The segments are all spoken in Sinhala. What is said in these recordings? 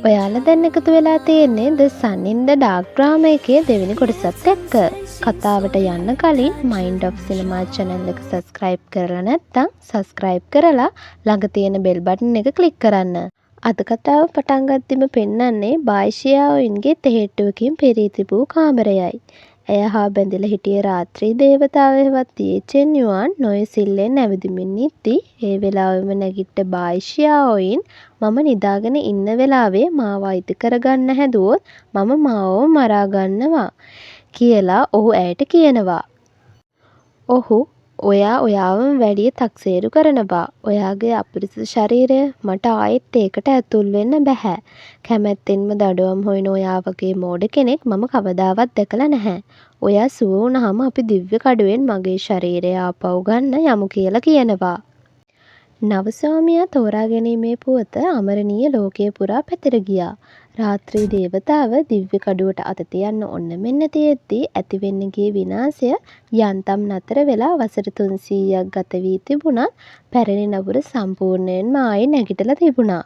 ඔයාලා දැන් එකතු වෙලා තියෙන්නේ The Sun in the Dark drama එකේ දෙවෙනි කොටසත් එක්ක. කතාවට යන්න කලින් Mind of Cinema channel එක subscribe කරලා නැත්නම් subscribe කරලා ළඟ තියෙන bell button එක click කරන්න. අද කතාව පටන් ගත්තෙම පෙන්වන්නේ බායිෂියාઓයින්ගේ තෙහෙට්ටුවකින් පිරී තිබූ කාමරයයි. එය හා බැඳිලා හිටිය රාත්‍රී දේවතාවෙහිවත් යෙචෙන් යුවන් නොයසිල්ලෙන් ඇවිදිමින් ඉද්දී ඒ වෙලාවෙම නැගිට්ට බායිෂියාઓයින් මම නිදාගෙන ඉන්න වෙලාවේ මාව අයිති කරගන්න හැදුවොත් මම මාව මරා ගන්නවා කියලා ඔහු ඇයට කියනවා. ඔහු ඔයාවම වැඩිය තක්සේරු කරනවා. ඔයාගේ අපිරිසිදු ශරීරය මට ආයෙත් ඒකට ඇතුල් වෙන්න බෑ. කැමැත්තෙන්ම දඩුවම් හොයන ඔයා වගේ මෝඩ කෙනෙක් මම කවදාවත් දැකලා නැහැ. ඔයා සුව වුණාම අපි දිව්‍ය කඩුවෙන් මගේ ශරීරය ආපහු ගන්න යමු කියලා කියනවා. නවස්වාමියා තෝරා ගැනීමේ පුවත අමරණීය ලෝකයේ පුරා පැතිර ගියා. රාත්‍රී දේවතාව දිව්‍ය කඩුවට අත තියන්න ඔන්න මෙන්න තියෙද්දී ඇතිවෙන්න ගිය විනාශය යන්තම් නතර වෙලා වසර 300ක් ගත වී තිබුණත් පැරණි නගර සම්පූර්ණයෙන්ම ආයේ නැගිටලා තිබුණා.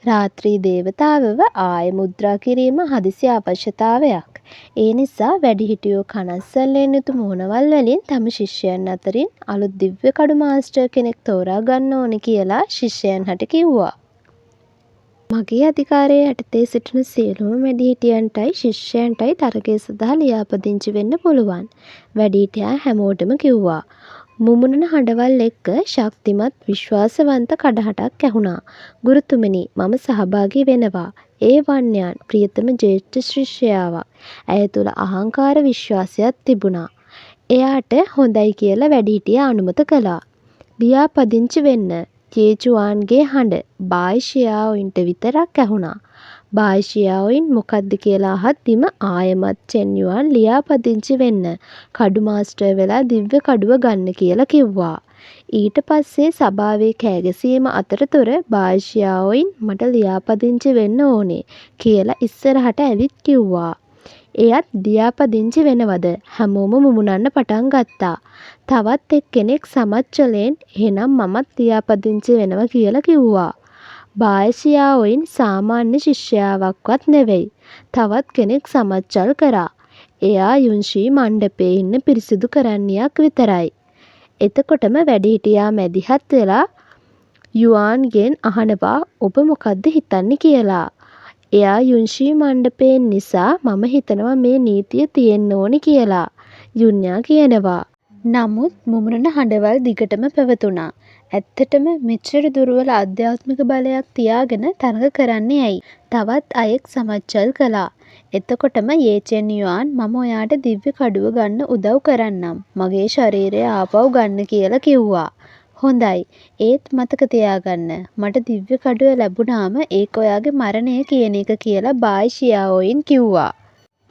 රාත්‍රී දේවතාවව ආයේ මුද්‍රා කිරීම හදිසි අවශ්‍යතාවයක්. ඒ නිසා වැඩිහිටියෝ කනස්සල්ලෙන් යුතු මුහුණවල් වලින් තම ශිෂ්‍යයන් අතරින් අලුත් දිව්‍ය කඩු මාස්ටර් කෙනෙක් තෝරා ගන්න ඕනේ කියලා ශිෂ්‍යයන් හට කිව්වා. මගේ අධිකාරයේ යටතේ සිටින සියලුම වැඩිහිටියන්ටයි ශිෂ්‍යයන්ටයි තරගය සඳහා ලියාපදිංචි වෙන්න පුළුවන්. වැඩිහිටියා හැමෝටම කිව්වා. මුමුණන හඬවල් එක්ක ශක්තිමත් විශ්වාසවන්ත කඩහටක් ඇහුණා. ගුරුතුමනි මම සහභාගී වෙනවා. ඒ වන්යන් ප්‍රියතම ජේෂ්ඨ ශිෂ්‍යයාවක්. ඇය තුළ අහංකාර විශ්වාසයක් තිබුණා. එයාට හොඳයි කියලා වැඩිහිටියා අනුමත කළා. ලියාපදිංචි වෙන්න ජේජුවාන්ගේ හඬ බායිෂියාઓයින්ට විතරක් ඇහුණා. බායිෂියාઓයින් මොකද්ද කියලා අහද්දිම ආයෙමත් චෙන් යුවන් ලියාපදිංචි වෙන්න කඩු මාස්ටර් වෙලා දිව්‍ය කඩුව ගන්න කියලා කිව්වා. ඊට පස්සේ සභාවේ කෑගැසීම අතරතුර බායිෂියාઓයින් මට ලියාපදිංචි වෙන්න ඕනේ කියලා ඉස්සරහට ඇවිත් කිව්වා. එයත් ලියාපදිංචි වෙනවද? හැමෝම මුමුණන්න පටන් ගත්තා. තවත් එක්කෙනෙක් සමච්චලෙන් එහෙනම් මමත් ලියාපදිංචි වෙනවා කියලා කිව්වා. බායිෂියාઓයින් සාමාන්‍ය ශිෂ්‍යාවක්වත් නෙවෙයි. තවත් කෙනෙක් සමච්චල් කරා. එයා යුන්ෂී මණ්ඩපේ ඉන්න පිරිසිදු කරන්නියක් විතරයි. එතකොටම වැඩිහිටියා මැදිහත් වෙලා යුවාන්ගෙන් අහනවා ඔබ මොකද්ද හිතන්නේ කියලා. එයා යුන්ෂී මණ්ඩපයෙන් නිසා මම හිතනවා මේ නීතිය තියෙන්න ඕනි කියලා. යුන්යා කියනවා. නමුත් මුමුණන හඬවල් දිගටම පැවතුණා. ඇත්තටම මෙච්චර දුර්වල ආධ්‍යාත්මික බලයක් තියාගෙන තරඟ කරන්නේ ඇයි? තවත් අයෙක් සමච්චල් කළා. එතකොටම යෙචෙන් යුවන් මම ඔයාට දිව්‍ය කඩුව ගන්න උදව් කරන්නම්. මගේ ශරීරය ආපහු ගන්න කියලා කිව්වා. හොඳයි. ඒත් මතක තියාගන්න. මට දිව්‍ය කඩුව ලැබුණාම ඒක ඔයාගේ මරණය කියන එක කියලා බායිෂියාઓයින් කිව්වා.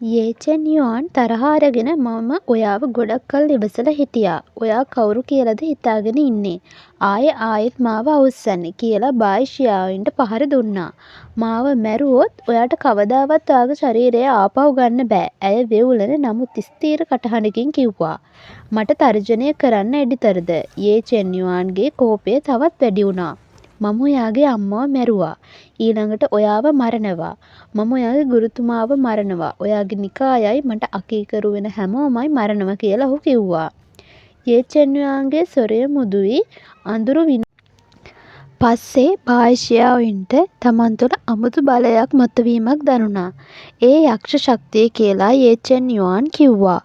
යෙචෙන් යුවන් තරහ අරගෙන මම ඔයාව ගොඩක් කල් ඉවසලා හිටියා. ඔයා කවුරු කියලාද හිතාගෙන ඉන්නේ? ආයෙත් මාව අවුස්සන්නේ කියලා බායිෂියාઓයින්ට පහර දුන්නා. මාව මැරුවොත් ඔයාට කවදාවත් ඔයාගේ ශරීරය ආපහු ගන්න බෑ. ඇය වෙවුලන නමුත් ස්ථීර කටහඬකින් කිව්වා. මට තර්ජනය කරන්න එඩිතරද? යෙචෙන් යුවන්ගේ කෝපය තවත් වැඩි වුණා. මම ඔයාගේ අම්මව මැරුවා. ඊළඟට ඔයාව මරනවා. මම ඔයාගේ ගුරුතුමාව මරනවා. ඔයාගේ නිකායයි මට අකීකරු වෙන හැමෝමයි මරනවා කියලා ඔහු කිව්වා. යෙචෙන් යුවන්ගේ සොරය මුදුයි අඳුරු පස්සේ බායිෂියාઓයින්ට තමන් තුළ අමුතු බලයක් මතුවීමක් දැනුණා. ඒ යක්ෂ ශක්තිය කියලා යෙචෙන් යුවන් කිව්වා.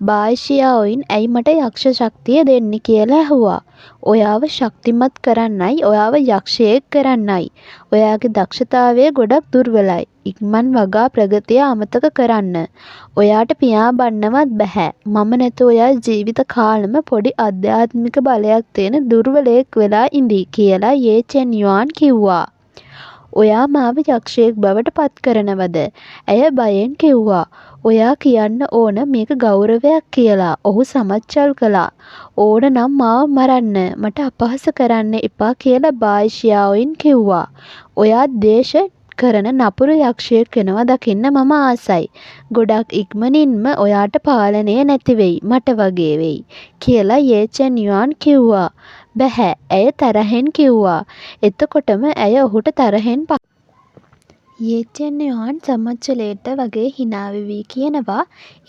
බායිෂියාઓයින් ඇයි මට යක්ෂ ශක්තිය දෙන්නේ කියලා ඇහුවා. ඔයාව ශක්තිමත් කරන්නයි, ඔයාව යක්ෂයෙක් කරන්නයි. ඔයාගේ දක්ෂතාවය ගොඩක් දුර්වලයි. ඉක්මන් වගා ප්‍රගතිය අමතක කරන්න. ඔයාට පියාඹන්නවත් බෑ. මම නැතුව ඔයා ජීවිත කාලෙම පොඩි ආධ්‍යාත්මික බලයක් තියෙන දුර්වලයෙක් වෙලා ඉඳී කියලා යෙචෙන් යුවන් කිව්වා. ඔයා මාව යක්ෂයෙක් බවට පත් කරනවද? ඇය බයෙන් කිව්වා. ඔයා කියන්න ඕන මේක ගෞරවයක් කියලා. ඔහු සමච්චල් කළා. ඕන නම් මාව මරන්න. මට අපහාස කරන්න එපා කියලා බායිෂියාઓයින් කිව්වා. ඔයා දේශ කරන නපුරු යක්ෂයෙක් වෙනවා දකින්න මම ආසයි. ගොඩක් ඉක්මනින්ම ඔයාට පාලනය නැති වෙයි. මට වගේ වෙයි කියලා යෙචෙන් යුවන් කිව්වා. බැහැ. ඇය තරහෙන් කිව්වා. එතකොටම ඇය ඔහුට තරහෙන් යේචෙන්යන් සමච්චලේට වගේ හිනාවෙවී කියනවා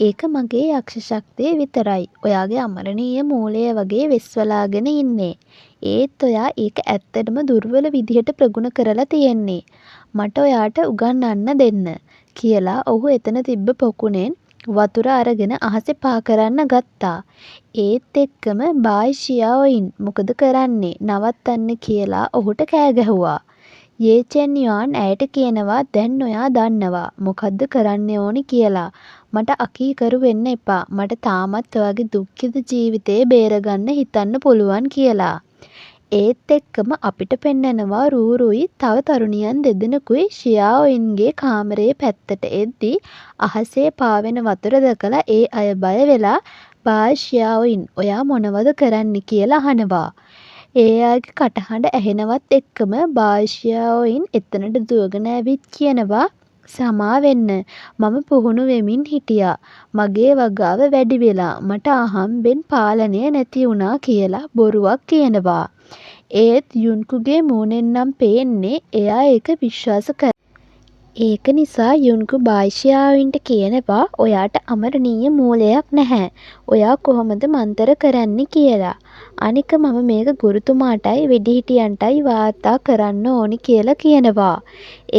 ඒක මගේ යක්ෂ ශක්තිය විතරයි. ඔයාගේ අමරණීය මූලය වගේ වෙස්වලාගෙන ඉන්නේ. ඒත් ඔයා ඒක ඇත්තටම දුර්වල විදිහට ප්‍රගුණ කරලා තියෙන්නේ. මට ඔයාට උගන්වන්න දෙන්න කියලා ඔහු එතන තිබ්බ පොකුණෙන් වතුර අරගෙන අහසේ පා කරන්න ගත්තා. ඒත් එක්කම බායි ෂියාओයින් මොකද කරන්නේ නවත්තන්න කියලා ඔහුට කෑ ගැහුවා. යේචෙන්යන් ඇයට කියනවා දැන් ඔයා දන්නවා මොකද්ද කරන්න ඕනි කියලා. මට අකීකරු වෙන්න එපා. මට තාමත් ඔයාගේ දුක්ඛිත ජීවිතේ බේරගන්න හිතන්න පුළුවන් කියලා. ඒත් එක්කම අපිට පෙන්නනවා රූරුයි තව තරුණියන් දෙදෙනෙකුයි ෂියාओයින්ගේ කාමරයේ පැත්තට එද්දී අහසේ පාවෙන වතුර දැකලා ඒ අය බය වෙලා බායි ෂියාओයින් ඔයා මොනවද කරන්නේ කියලා අහනවා. ඒ අයගේ කටහඬ ඇහෙනවත් එක්කම බායි ෂියාओයින් එතනට දුවගෙන ඇවිත් කියනවා සමා වෙන්න මම පුහුණු වෙමින් හිටියා. මගේ වගාව වැඩි වෙලා මට අහම්බෙන් පාලනය නැති වුණා කියලා බොරුවක් කියනවා. ඒත් යුන්කුගේ මූණෙන් නම් පේන්නේ එයා ඒක විශ්වාස කරනවා. ඒක නිසා යුන්කු බායි ෂියාओයින්ට කියනවා ඔයාට අමරණීය මූලයක් නැහැ. ඔයා කොහොමද මන්තර කරන්නේ කියලා. අනික මම මේක ගුරුතුමාටයි වෙඩිහිටියන්ටයි වාර්තා කරන්න ඕනි කියලා කියනවා.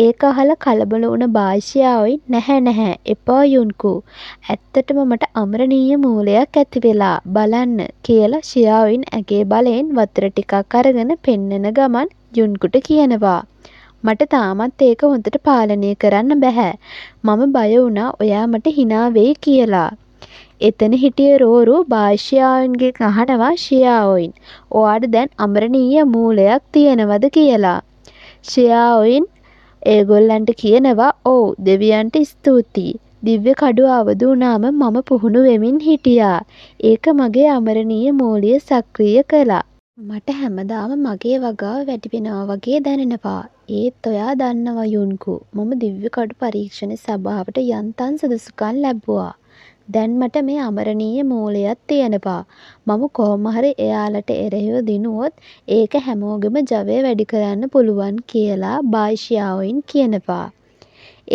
ඒක අහලා කලබල වුණ බායි ෂියාओයින් නැහැ එපා යුන්කු. ඇත්තටම මට අමරණීය මූලයක් ඇති වෙලා බලන්න කියලා ෂියාओයින් ඇගේ බලයෙන් වතුර ටිකක් අරගෙන පෙන්නන ගමන් යුන්කුට කියනවා. මට තාමත් ඒක හොඳට පාලනය කරන්න බැහැ. මම බය වුණා ඔයා මට හිනා වෙයි කියලා. එතන හිටිය රෝරු බායි ෂියාओයින්ගෙන් අහනවා ෂියාओයින් ඔයාට දැන් අමරණීය මූලයක් තියෙනවද කියලා. ෂියාओයින් ඒගොල්ලන්ට කියනවා ඔව් දෙවියන්ට ස්තුතියි. දිව්‍ය කඩුව අවදි වුණාම මම පුහුණු වෙමින් හිටියා. ඒක මගේ අමරණීය මූලය සක්‍රිය කළා. මට හැමදාම මගේ වගාව වැඩි වෙනවා වගේ දැනෙනවා. ඒත් ඔයා දන්නවා යුන්කු මම දිව්‍ය කඩු පරීක්ෂණ සභාවට යන්තම් සුදුසුකම් ලැබුවා. දැන් මට මේ අමරණීය මූලයක් තියෙනවා. මම කොහොම හරි එයාලට එරෙහිව දිනුවොත් ඒක හැමෝගෙම ජවය වැඩි කරන්න පුළුවන් කියලා බායි ෂියාओයින් කියනවා.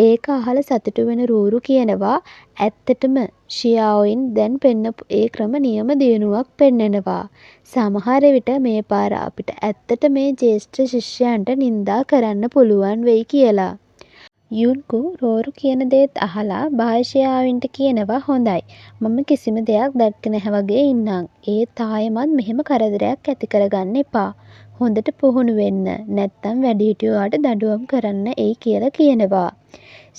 ඒක අහලා සතුටු වෙන රූරු කියනවා ඇත්තටම ෂියාओයින් දැන් පෙන්නපු ඒ ක්‍රම නියම දියුණුවක් පෙන්නනවා. සමහර විට මේ පාර අපිට ඇත්තට මේ ජ්‍යෙෂ්ඨ ශිෂ්‍යයන්ට නින්දා කරන්න පුළුවන් වෙයි කියලා. යුන්කු රෝරු කියන දේත් අහලා බායි ෂියාओයින්ට කියනවා හොඳයි. මම කිසිම දෙයක් දැක්කේ නැහැ වගේ ඉන්නම්. ඒත් ආයෙමත් මෙහෙම කරදරයක් ඇති කරගන්න එපා. හොඳට පුහුණු වෙන්න. නැත්තම් වැඩිහිටියෝට දඬුවම් කරන්න එයි කියලා කියනවා.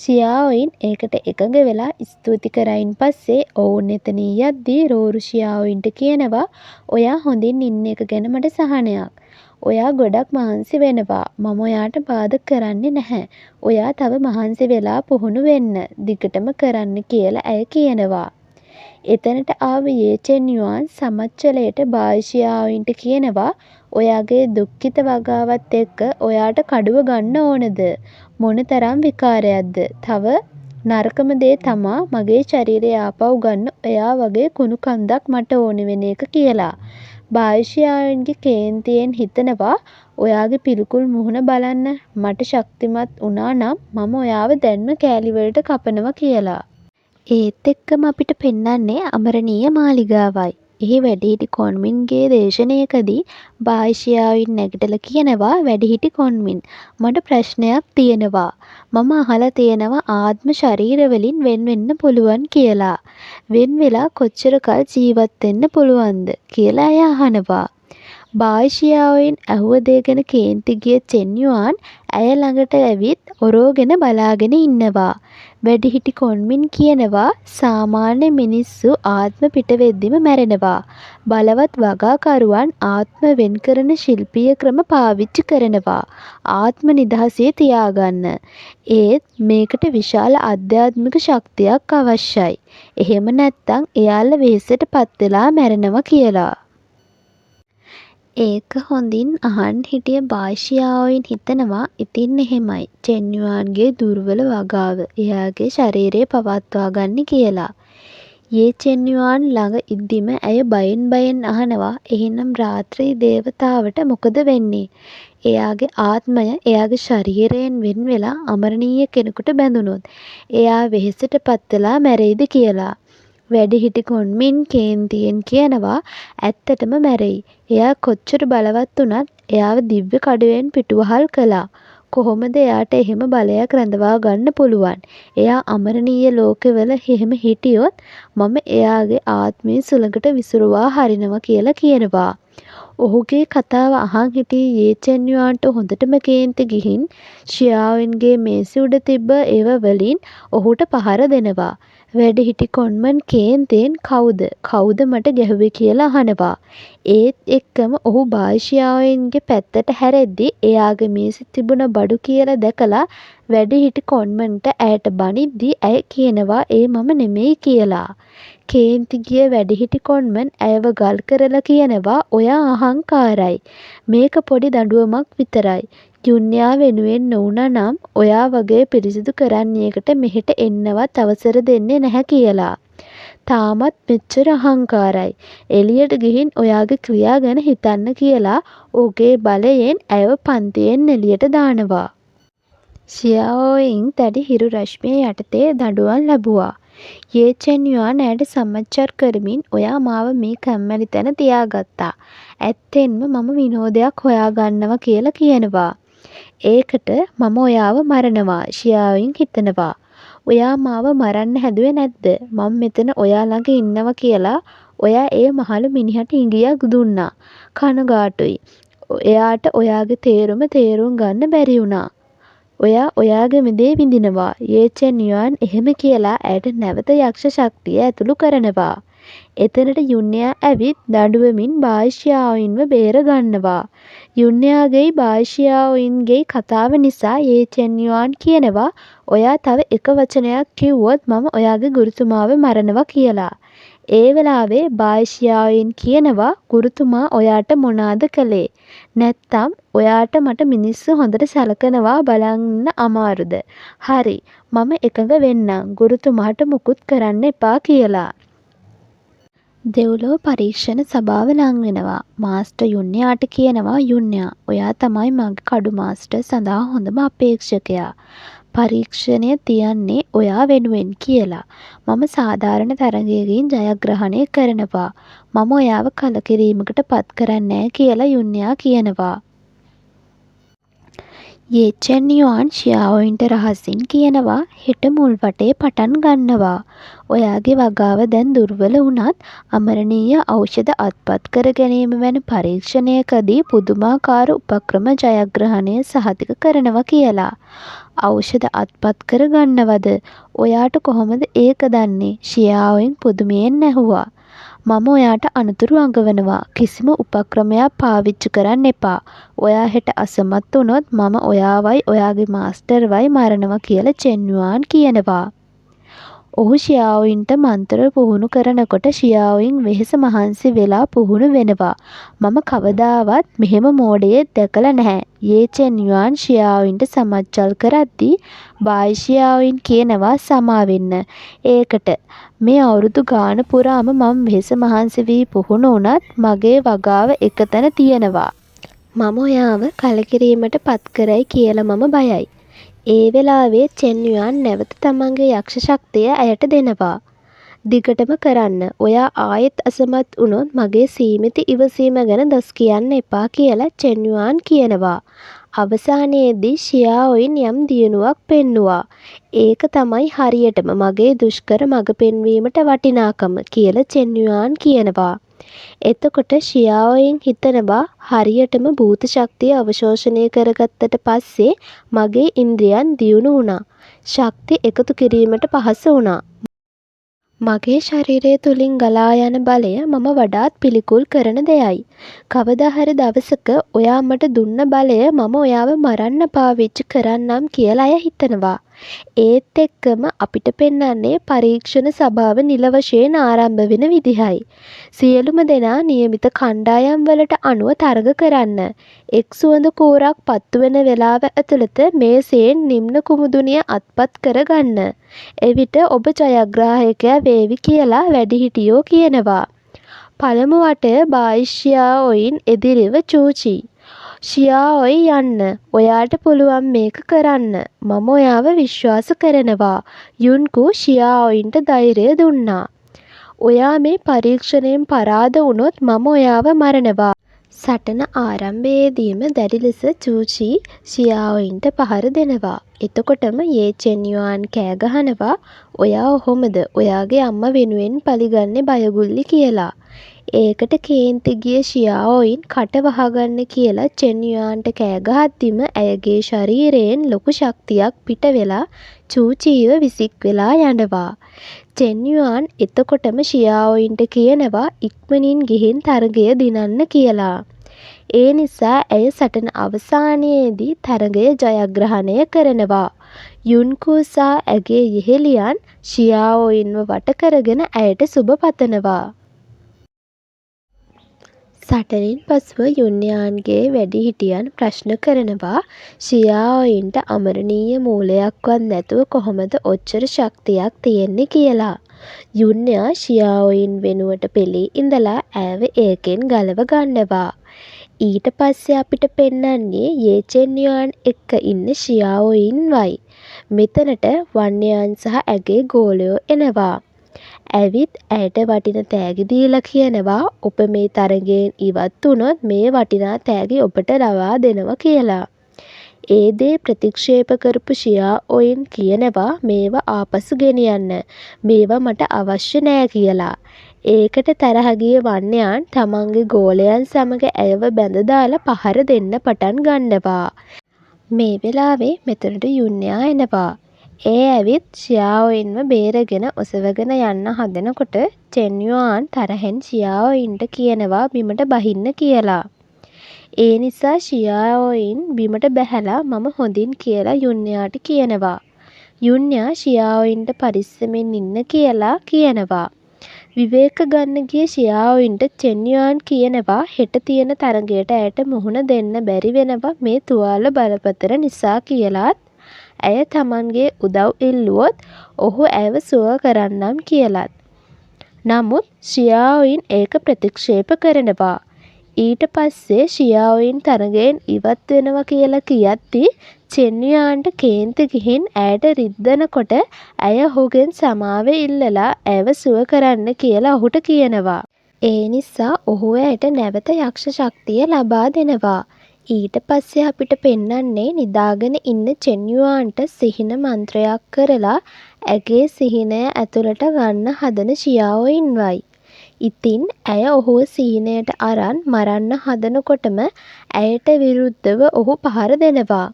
ෂියාओයින් ඒකට එකඟ වෙලා ස්තුති කරයින් පස්සේ ඔවුන් එතනින් යද්දී රෝරු ෂියාओයින්ට කියනවා ඔයා හොඳින් ඉන්න එක ගැන මට සහනයක්. ඔයා ගොඩක් මහන්සි වෙනවා. මම ඔයාට බාධා කරන්නේ නැහැ. ඔයා තව මහන්සි වෙලා පුහුණු වෙන්න. දිගටම කරන්න කියලා ඇය කියනවා. එතනට ආව යේචෙන්යුවන් සමච්චලයට බායි ෂියාओයින්ට කියනවා ඔයාගේ දුක්ඛිත වගාවත් එක්ක ඔයාට කඩුව ගන්න ඕනද? මොනතරම් විකාරයක්ද? තව නරකම දේ තමා මගේ ශරීරය ආපහු ගන්න ඔයා වගේ කුණු කන්දක් මට ඕනි වෙන එක කියලා. බායි ෂියාओයින්ගේ කේන්තියෙන් හිතනවා ඔයාගේ පිළිකුල් මුහුණ බලන්න මට ශක්තිමත් වුණා නම් මම ඔයාව දැන්ම කෑලි වලට කපනවා කියලා. ඒත් එක්කම අපිට පෙන්වන්නේ අමරණීය මාලිගාවයි. එහි වැඩිහිටි කොන්මින්ගේ දේශනයකදී බායි ෂියාओයින් නැගිටලා කියනවා වැඩිහිටි කොන්මින් මට ප්‍රශ්නයක් තියෙනවා. මම අහලා තියෙනවා ආත්ම ශරීරවලින් වෙන් වෙන්න පුළුවන් කියලා. වෙන් වෙලා කොච්චර කල් ජීවත් වෙන්න පුළුවන්ද කියලා එයා අහනවා. බායි ෂියාओයින් ඇහුව දේ ගැන කේන්ති ගිය චෙන්යුවන් ඇය ළඟට ඇවිත් ඔරෝගෙන බලාගෙන ඉන්නවා. වැඩිහිටි කොන්මින් කියනවා සාමාන්‍ය මිනිස්සු ආත්ම පිට වෙද්දිම මැරෙනවා. බලවත් වගාකරුවන් ආත්ම වෙන් කරන ශිල්පීය ක්‍රම පාවිච්චි කරනවා. ආත්ම නිදහසේ තියාගන්න. ඒත් මේකට විශාල අධ්‍යාත්මික ශක්තියක් අවශ්‍යයි. එහෙම නැත්නම් එයාලා වෙහෙසට පත් වෙලා මැරෙනවා කියලා. ඒක හොඳින් අහන් හිටිය බායි ෂියාओයින් හිතනවා ඉතින් එහෙමයි චෙන්යුවන්ගේ දුර්වල වගාව එයාගේ ශරීරය පවත්වා ගන්න කියලා. යේචෙන්යුවන් ළඟ ඉද්දිම ඇය බයෙන් අහනවා එහෙනම් රාත්‍රී දේවතාවට මොකද වෙන්නේ? එයාගේ ආත්මය එයාගේ ශරීරයෙන් වෙන් වෙලා අමරණීය කෙනෙකුට බැඳුනොත් එයා වෙහෙසටපත් වෙලා මැරෙයිද කියලා. වැඩිහිටි කොන්මින් කේන්තියෙන් කියනවා ඇත්තටම මැරෙයි. එයා කොච්චර බලවත් වුණත් එයාව දිව්‍ය කඩුවෙන් පිටුවහල් කළා. කොහොමද එයාට එහෙම බලයක් රැඳවා ගන්න පුළුවන්? එයා අමරණීය ලෝකෙවල එහෙම හිටියොත් මම එයාගේ ආත්මය සුළඟට විසිරුවා හරිනවා කියලා කියනවා. ඔහුගේ කතාව අහන් හිටි යේ චෙන් යුආන්ට හොඳටම කේන්ති ගිහින් ෂියාවෙන්ගේ මේසෙ උඩ තිබ්බ ඒව වලින් ඔහුට පහර දෙනවා. වැඩිහිටි කොන්මන් කේන්තියෙන් කවුද මට ගැහුවේ කියලා අහනවා. ඒත් එක්කම ඔහු බායිෂියාවෙන්ගේ පැත්තට හැරෙද්දි එයාගේ මේසෙ තිබුණ බඩු කියලා දැකලා වැඩිහිටි කොන්මන්ට ඇයට බනිද්දි ඇය කියනවා ඒ මම නෙමෙයි කියලා. කේන්ති ගිය වැඩිහිටි කොන්මන් ඇයව ගල් කරලා කියනවා ඔයා අහංකාරයි. මේක පොඩි දඬුවමක් විතරයි. යුන්යා වෙනුවෙන් නොවුනා නම් ඔයා වගේ පිරිසිදු කරන්නියකට මෙහෙට එන්නවත් අවසර දෙන්නේ නැහැ කියලා. තාමත් මෙච්චර අහංකාරයි. එළියට ගිහින් ඔයාගේ ක්‍රියා ගැන හිතන්න කියලා ඔහුගේ බලයෙන් ඇයව පන්තියෙන් එළියට දානවා. ෂියාओයින් දැඩි හිරු රශ්මිය යටතේ දඬුවම් ලැබුවා. යේ චෙන් යුආන් ඇයට සමච්චර් කරමින් ඔයා මාව මේ කම්මැලි තැන තියාගත්තා. ඇත්තෙන්ම මම විනෝදයක් හොයාගන්නවා කියලා කියනවා. ඒකට මම ඔයාව මරනවා ෂියාओයින් හිතනවා. ඔයා මාව මරන්න හැදුවේ නැද්ද? මම මෙතන ඔයා ළඟ ඉන්නවා කියලා ඔයා ඒ මහලු මිනිහට ඉඟියක් දුන්නා. කනගාටුයි. එයාට ඔයාගේ තේරුම් ගන්න බැරි වුණා. ඔයා ඔයාගේම දේ විඳිනවා. යේ චෙන් යුආන් එහෙම කියලා ඇයට නැවත යක්ෂ ශක්තිය ඇතුළු කරනවා. එතනට යුන්යා ඇවිත් දඬුවමින් බායිෂියාओයින්ව බේර ගන්නවා. යුන්යාගේ බායිෂියාओයින්ගේ කතාව නිසා යේ චෙන් යුආන් කියනවා ඔයා තව එක වචනයක් කිව්වොත් මම ඔයාගේ ගුරුතුමාව මරනවා කියලා. ඒ වෙලාවේ බායිෂියාओයින් කියනවා ගුරුතුමා ඔයාට මොනාද කළේ? නැත්තම් ඔයාට මට මිනිස්සු හොඳට සලකනවා බලන්න අමාරුද? හරි මම එකඟ වෙන්නම් ගුරුතුමාට මුකුත් කරන්න එපා කියලා. දෙව්ලොව පරීක්ෂණ සභාව ලං වෙනවා. මාස්ටර් යුන්යාට කියනවා යුන්යා ඔයා තමයි මගේ කඩු මාස්ටර් සඳහා හොඳම අපේක්ෂකයා. පරීක්ෂණය තියන්නේ ඔයා වෙනුවෙන් කියලා. මම සාධාරණ තරගයකින් ජයග්‍රහණය කරනවා. මම ඔයාව කලකිරීමකට පත් කරන්නේ නැහැ කියලා යුන්යා කියනවා. යේ චෙන් යුආන් ෂියාओයින්ට රහසින් කියනවා හෙට මුල් වටේ පටන් ගන්නවා. ඔයාගේ වගාව දැන් දුර්වල වුණත් අමරණීය ඖෂධ අත්පත් කර ගැනීම වැනි පරීක්ෂණයකදී පුදුමාකාර උපක්‍රම ජයග්‍රහණය සහතික කරනවා කියලා. ඖෂධ අත්පත් කර ගන්නවද? ඔයාට කොහොමද ඒක දන්නේ? ෂියාओයින් පුදුමයෙන් ඇහුවා. මම ඔයාට අනතුරු අඟවනවා. කිසිම උපක්‍රමයක් පාවිච්චි කරන්න එපා. ඔයා හෙට අසමත් වුණොත් මම ඔයාවයි ඔයාගේ මාස්ටර්වයි මරනවා කියලා චෙන් යුආන් කියනවා. ඔහු ෂියාओයින්ට මන්ත්‍ර පුහුණු කරනකොට ෂියාओයින් වෙහෙස මහන්සි වෙලා පුහුණු වෙනවා. මම කවදාවත් මෙහෙම මෝඩයෙක් දැකලා නැහැ. යේ චෙන් යුආන් ෂියාओයින්ට සමච්චල් කරද්දී බායිෂියාओයින් කියනවා සමා වෙන්න. ඒකට මේ අවුරුදු ගාන පුරාම මම වෙහෙස මහන්සි වී පුහුණු වුණත් මගේ වගාව එකතැන තියෙනවා. මම ඔයාව කලකිරීමට පත් කරයි කියලා මම බයයි. ඒ වෙලාවේ චෙන් යුආන් නැවත තමන්ගේ යක්ෂ ශක්තිය ඇයට දෙනවා. දිගටම කරන්න. ඔයා ආයෙත් අසමත් වුණොත් මගේ සීමිත ඉවසීම ගැන දොස් කියන්න එපා කියලා චෙන් යුආන් කියනවා. අවසානයේදී ෂියාओයින් යම් දියුණුවක් පෙන්නුවා. ඒක තමයි හරියටම මගේ දුෂ්කර මඟ පෙන්වීමට වටිනාකම කියලා චෙන් යුආන් කියනවා. එතකොට ෂියාओයින් හිතනවා හරියටම භූත ශක්තිය අවශෝෂණය කරගත්තට පස්සේ මගේ ඉන්ද්‍රියන් දියුණු වුණා. ශක්ති එකතු කිරීමට පහසු වුණා. මගේ ශරීරය තුලින් ගලා යන බලය මම වඩාත් පිළිකුල් කරන දෙයයි. කවදා හරි දවසක ඔයා මට දුන්න බලය මම ඔයාව මරන්න පාවිච්චි කරන්නම් කියලා අය හිතනවා. ඒත් එක්කම අපිට පෙන්වන්නේ පරීක්ෂණ සභාව නිල වශයෙන් ආරම්භ වෙන විදිහයි. සියලුම දෙනා નિયમિત කණ්ඩායම් වලට අනුව තරග කරන්න. එක් සුවඳ කූරක් පත්තු වෙන වෙලාව ඇතුළත මේසයෙන් නිම්න කුමුදුනිය අත්පත් කරගන්න. එවිට ඔබ ජයග්‍රාහකයා වේවි කියලා වැඩිහිටියෝ කියනවා. පළමු වටය බායිෂියාओයින් එදිරිව චූචි. ෂියාඔයි යන්න. ඔයාට පුළුවන් මේක කරන්න. මම ඔයාව විශ්වාස කරනවා. යුන්කු ෂියාඔයින්ට ධෛර්යය දුන්නා. ඔයා මේ පරීක්ෂණයෙන් පරාද වුණොත් මම ඔයාව මරනවා. සටන ආරම්භයේදීම දැඩි ලෙස චූචී ෂියාඔයින්ට පහර දෙනවා. එතකොටම යේ චෙන්යුආන් කෑ ගහනවා ඔයා ඔහොමද ඔයාගේ අම්මා වෙනුවෙන් පලිගන්නේ බයගුල්ලි කියලා. ඒකට කේන්ති ගිය ෂියාඔයින් කට වහගන්න කියලා චෙන්යුආන්ට කෑ ගහද්දිම ඇයගේ ශරීරයෙන් ලොකු ශක්තියක් පිට වෙලා චූචීව විසික් වෙලා යනවා. චෙන්යුආන් එතකොටම ෂියාඔයින්ට කියනවා ඉක්මනින් ගිහින් තරගය දිනන්න කියලා. ඒ නිසා ඇය සටන අවසානයේදී තරගය ජයග්‍රහණය කරනවා. යුන්කූ සහ ඇගේ යෙහෙලියන් ෂියාඔයින්ව වට කරගෙන ඇයට සුබ පතනවා. සටනින් පසුව යුන්යාන්ගේ වැඩිහිටියන් ප්‍රශ්න කරනවා ෂියාඔයින්ට අමරණීය මූලයක්වත් නැතුව කොහොමද ඔච්චර ශක්තියක් තියෙන්නේ කියලා. යුන්යා ෂියාඔයින් වෙනුවට පෙළී ඉඳලා ඇයව ඒකෙන් ගලව ගන්නවා. ඊට පස්සේ අපිට පෙන්නන්නේ යේ චෙන්යුආන් එක්ක ඉන්න ෂියාඔයින්වයි. මෙතනට වන්යාන් සහ ඇගේ ගෝලයෝ එනවා. ඇවිත් ඇයට වටින තෑගි දීලා කියනවා ඔබ මේ තරගයෙන් ඉවත් වුණොත් මේ වටිනා තෑගි ඔබට ලබා දෙනවා කියලා. ඒ දේ ප්‍රතික්ෂේප කරපු ෂියාඔයින් කියනවා මේවා ආපසු ගෙනියන්න. මේවා මට අවශ්‍ය නෑ කියලා. ඒකට තරහ ගිය වන්යාන් තමන්ගේ ගෝලයන් සමග ඇයව බැඳ දාලා පහර දෙන්න පටන් ගන්නවා. මේ වෙලාවේ මෙතනට යුන්යා එනවා. ඒ ඇවිත් ෂියාඔයින්ව බේරගෙන ඔසවගෙන යන්න හදනකොට චෙන්යුආන් තරහෙන් ෂියාඔයින්ට කියනවා බිමට බහින්න කියලා. ඒ නිසා ෂියාඔයින් බිමට බැහැලා මම හොඳින් කියලා යුන්යාට කියනවා. යුන්යා ෂියාඔයින්ට පරිස්සමෙන් ඉන්න කියලා කියනවා. විවේක ගන්න ගිය ෂියාඔයින්ට චෙන්යුආන් කියනවා හෙට තියෙන තරගයට ඇයට මුහුණ දෙන්න බැරි වෙනවා මේ තුවාල බලපතර නිසා කියලාත් ඇය තමන්ගේ උදව් ඉල්ලුවොත් ඔහු ඇයව සුව කරන්නම් කියලත්. නමුත් ෂියාඔයින් ඒක ප්‍රතික්ෂේප කරනවා. ඊට පස්සේ ෂියාඔයින් තරගයෙන් ඉවත් වෙනවා කියලා කියද්දි චෙන්යුආන්ට කේන්ති ගිහින් ඇයට රිද්දනකොට ඇය ඔහුගෙන් සමාව ඉල්ලලා ඇයව සුව කරන්න කියලා ඔහුට කියනවා. ඒ නිසා ඔහු ඇයට නැවත යක්ෂ ශක්තිය ලබා දෙනවා. ඊට පස්සේ අපිට පෙන්නන්නේ නිදාගෙන ඉන්න චෙන්යුආන්ට සිහින මන්ත්‍රයක් කරලා ඇගේ සිහිනය ඇතුළට ගන්න හදන ෂියාඔයින්වයි. ඉතින් ඇය ඔහුව සිහිනයට අරන් මරන්න හදනකොටම ඇයට විරුද්ධව ඔහු පහර දෙනවා.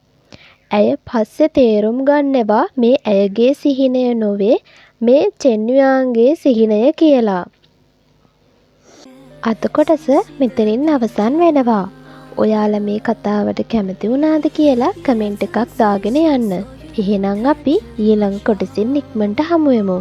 ඇය පස්සේ තේරුම් ගන්නවා මේ ඇයගේ සිහිනය නොවේ මේ චෙන්යුආන්ගේ සිහිනය කියලා. අද කොටස මෙතනින් අවසන් වෙනවා. ඔයාලා මේ කතාවට කැමති වුණාද කියලා කමෙන්ට් එකක් දාගෙන යන්න. එහෙනම් අපි ඊළඟ කොටසින් ඉක්මනට හමු වෙමු.